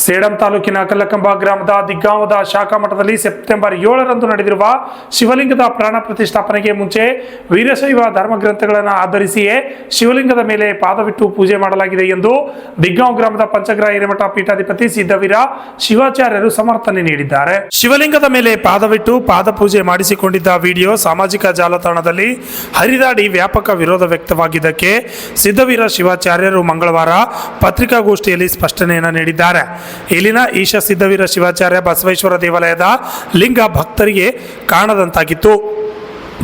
ಸೇಡಂ ತಾಲೂಕಿನ ಕಲ್ಲಕಂಬ ಗ್ರಾಮದ ದಿಗ್ಗಾಂವದ ಶಾಖಾ ಮಠದಲ್ಲಿ ಸೆಪ್ಟೆಂಬರ್ 7ರಂದು ನಡೆದಿರುವ ಶಿವಲಿಂಗದ ಪ್ರಾಣ ಪ್ರತಿಷ್ಠಾಪನೆಗೆ ಮುಂಚೆ ವೀರಶೈವ ಧರ್ಮಗ್ರಂಥಗಳನ್ನು ಆಧರಿಸಿಯೇ ಶಿವಲಿಂಗದ ಮೇಲೆ ಪಾದವಿಟ್ಟು ಪೂಜೆ ಮಾಡಲಾಗಿದೆ ಎಂದು ದಿಗ್ಗಾಂವ್ ಗ್ರಾಮದ ಪಂಚಗ್ರಾಹ ಹಿರೇಮಠ ಪೀಠಾಧಿಪತಿ ಸಿದ್ದವೀರ ಶಿವಾಚಾರ್ಯರು ಸಮರ್ಥನೆ ನೀಡಿದ್ದಾರೆ. ಶಿವಲಿಂಗದ ಮೇಲೆ ಪಾದವಿಟ್ಟು ಪಾದ ಪೂಜೆ ಮಾಡಿಸಿಕೊಂಡಿದ್ದ ವಿಡಿಯೋ ಸಾಮಾಜಿಕ ಜಾಲತಾಣದಲ್ಲಿ ಹರಿದಾಡಿ ವ್ಯಾಪಕ ವಿರೋಧ ವ್ಯಕ್ತವಾಗಿದ್ದಕ್ಕೆ ಸಿದ್ದವೀರ ಶಿವಾಚಾರ್ಯರು ಮಂಗಳವಾರ ಪತ್ರಿಕಾಗೋಷ್ಠಿಯಲ್ಲಿ ಸ್ಪಷ್ಟನೆಯನ್ನು ನೀಡಿದ್ದಾರೆ. ಇಲ್ಲಿನ ಈಶ ಸಿದ್ದವೀರ ಶಿವಾಚಾರ್ಯ ಬಸವೇಶ್ವರ ದೇವಾಲಯದ ಲಿಂಗ ಭಕ್ತರಿಗೆ ಕಾಣದಂತಾಗಿತ್ತು.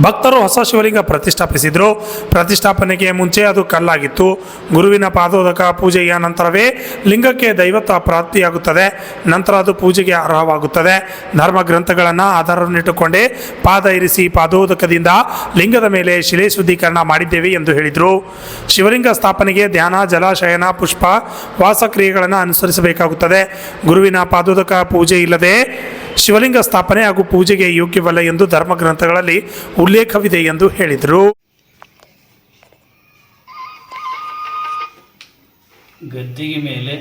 ಭಕ್ತರು ಹೊಸ ಶಿವಲಿಂಗ ಪ್ರತಿಷ್ಠಾಪಿಸಿದ್ರು. ಪ್ರತಿಷ್ಠಾಪನೆಗೆ ಮುಂಚೆ ಅದು ಕಲ್ಲಾಗಿತ್ತು. ಗುರುವಿನ ಪಾದೋದಕ ಪೂಜೆಯ ನಂತರವೇ ಲಿಂಗಕ್ಕೆ ದೈವತ್ವ ಪ್ರಾಪ್ತಿಯಾಗುತ್ತದೆ. ನಂತರ ಅದು ಪೂಜೆಗೆ ಅರ್ಹವಾಗುತ್ತದೆ. ಧರ್ಮ ಗ್ರಂಥಗಳನ್ನು ಆಧಾರವನ್ನಿಟ್ಟುಕೊಂಡೇ ಪಾದ ಇರಿಸಿ ಪಾದೋದಕದಿಂದ ಲಿಂಗದ ಮೇಲೆ ಶಿಲೆ ಶುದ್ಧೀಕರಣ ಮಾಡಿದ್ದೇವೆ ಎಂದು ಹೇಳಿದರು. ಶಿವಲಿಂಗ ಸ್ಥಾಪನೆಗೆ ಧ್ಯಾನ, ಜಲಾಶಯನ, ಪುಷ್ಪ, ವಾಸಕ್ರಿಯೆಗಳನ್ನು ಅನುಸರಿಸಬೇಕಾಗುತ್ತದೆ. ಗುರುವಿನ ಪಾದೋದಕ ಪೂಜೆ ಇಲ್ಲದೆ ಶಿವಲಿಂಗ ಸ್ಥಾಪನೆ ಹಾಗೂ ಪೂಜೆಗೆ ಯೋಗ್ಯವಲ್ಲ ಎಂದು ಧರ್ಮಗ್ರಂಥಗಳಲ್ಲಿ ಉಲ್ಲೇಖವಿದೆ ಎಂದು ಹೇಳಿದರು. ಗದ್ದಿಗೆ ಮೇಲೆ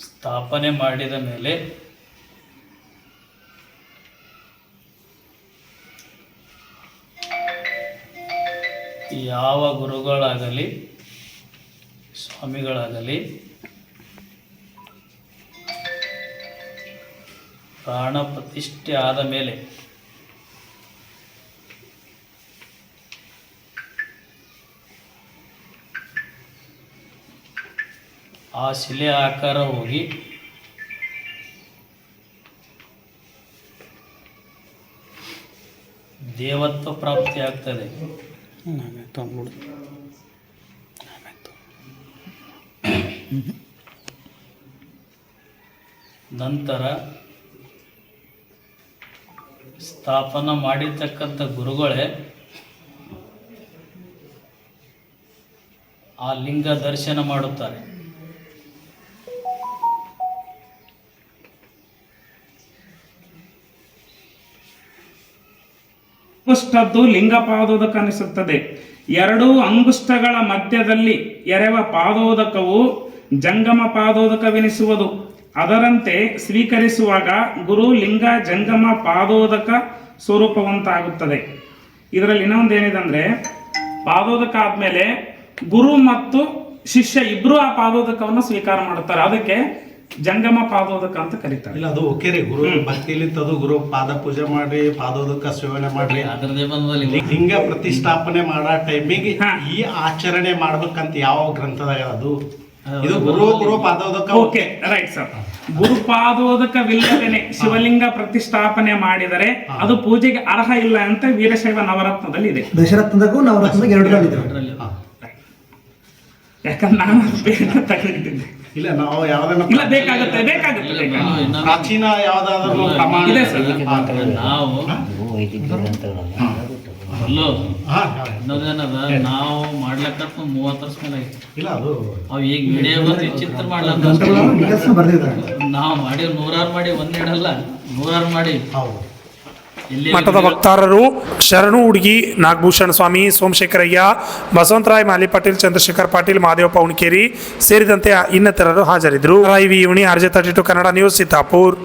ಸ್ಥಾಪನೆ ಮಾಡಿದ ಮೇಲೆ ಯಾವ ಗುರುಗಳಾಗಲಿ ಸ್ವಾಮಿಗಳಾಗಲಿ ಪ್ರಾಣ ಪ್ರತಿಷ್ಠೆ ಆದ ಮೇಲೆ ಆ ಶಿಲೆ ಆಕಾರ ಹೋಗಿ ದೇವತ್ವ ಪ್ರಾಪ್ತಿ ಆಗ್ತದೆ. ನಂತರ ಸ್ಥಾಪನ ಮಾಡಿರ್ತಕ್ಕಂಥ ಗುರುಗಳೇ ಆ ಲಿಂಗ ದರ್ಶನ ಮಾಡುತ್ತಾರೆ. ಅಂಗುಷ್ಟದ್ದು ಲಿಂಗ ಪಾದೋದಕ ಅನಿಸುತ್ತದೆ. ಎರಡು ಅಂಗುಷ್ಟಗಳ ಮಧ್ಯದಲ್ಲಿ ಎರೆವ ಪಾದೋದಕವು ಜಂಗಮ ಪಾದೋದಕವೆನಿಸುವುದು. ಅದರಂತೆ ಸ್ವೀಕರಿಸುವಾಗ ಗುರು ಲಿಂಗ ಜಂಗಮ ಪಾದೋದಕ ಸ್ವರೂಪವಂತಾಗುತ್ತದೆ. ಇದರಲ್ಲಿ ಇನ್ನೊಂದೇನಿದೆ ಅಂದರೆ, ಪಾದೋದಕ ಆದಮೇಲೆ ಗುರು ಮತ್ತು ಶಿಷ್ಯ ಇಬ್ಬರು ಆ ಪಾದೋದಕವನ್ನು ಸ್ವೀಕಾರ ಮಾಡುತ್ತಾರೆ. ಅದಕ್ಕೆ ಜಂಗಮ ಪಾದೋದಕ ಅಂತ ಕರೀತಾರೆ. ಇಲ್ಲ, ಅದು ಓಕೆ ರೀ. ಗುರು ಭಕ್ತಿಲಿ ಗುರು ಪಾದ ಪೂಜೆ ಮಾಡ್ರಿ, ಪಾದೋದಕ ಸೇವನೆ ಮಾಡ್ರಿ. ಅದರದೇ ಬಂದಲ್ಲಿ ಲಿಂಗ ಪ್ರತಿಷ್ಠಾಪನೆ ಮಾಡೋ ಟೈಮಿಗೆ ಈ ಆಚರಣೆ ಮಾಡ್ಬೇಕಂತ ಯಾವ ಗ್ರಂಥದಾಗ ಅದು ಇದು ಗುರು ಪಾದೋದಕ. Okay, right sir. ಗುರುಪಾದೋದಕವಿಲ್ಲದೇನೆ ಶಿವಲಿಂಗ ಪ್ರತಿಷ್ಠಾಪನೆ ಮಾಡಿದರೆ ಅದು ಪೂಜೆಗೆ ಅರ್ಹ ಇಲ್ಲ ಅಂತ ವೀರಶೈವ ನವರತ್ನದಲ್ಲಿ ಇದೆ. ದಶರತ್ನದಾಗೂ ನವರತ್ನದಾಗ ಎರಡರಲ್ಲಿ ಯಾಕಂದ್ರೆ ನಾನು ತಗೊಂಡಿದ್ದೆ. ಇಲ್ಲ, ನಾವು ಯಾವ್ದನ್ನ ಇಲ್ಲ, ಬೇಕಾಗುತ್ತೆ ಪ್ರಾಚೀನ ಯಾವ್ದಾದ್ರು ಪ್ರಮಾಣ ಇದೆ ಸರ್. ನಾವು ಇನ್ನೊಂದೇನದ ನಾವು ಮಾಡ್ಲಕ್ಕ 30 ವರ್ಷ ಮೇಲೆ ಐತಿ. ಇಲ್ಲ, ಅದು ಅವ್ ಈಗ ವಿಡಿಯೋ ಬಂದು ಚಿತ್ರ ಮಾಡ್ಲಕ್ಕ ನಾವು ಮಾಡಿ 100 ಮಾಡಿ ಒಂದೆರಡಲ್ಲ 100 ಮಾಡಿ. ಮಠದ ವಕ್ತಾರರು ಶರಣು ಹುಡುಗಿ, ನಾಗಭೂಷಣ ಸ್ವಾಮಿ, ಸೋಮಶೇಖರಯ್ಯ, ಬಸವಂತರಾಯ್ ಮಾಲಿ ಪಾಟೀಲ್, ಚಂದ್ರಶೇಖರ್ ಪಾಟೀಲ್, ಮಹಾದೇವಪ್ಪ ಉಣಿಕೇರಿ ಸೇರಿದಂತೆ ಇನ್ನಿತರರು ಹಾಜರಿದ್ದರು. RJE32 Kannada news, Sitapur.